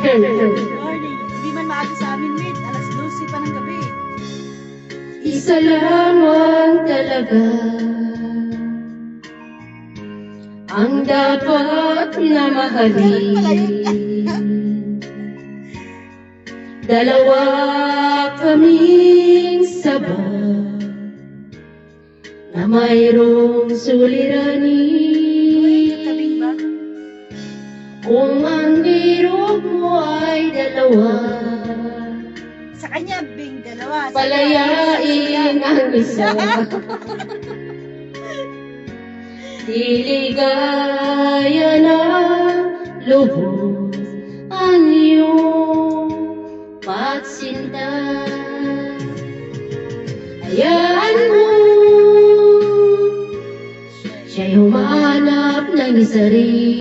Morning. Hindi man maaga sa amin, mate. Alas 12 pa ng gabi. Isa lamang talaga ang dapat na mahalin. Dalawa kaming sabay na mayroong suliranin. Tabing ba? Kung ang biro mo ay dalawa, Sa kanya, Bing, dalawa. Sa palayain ang isa. Diligaya na lubos ang iyong pagsinta. Hayaan mo siya'y humanap ng isa rin.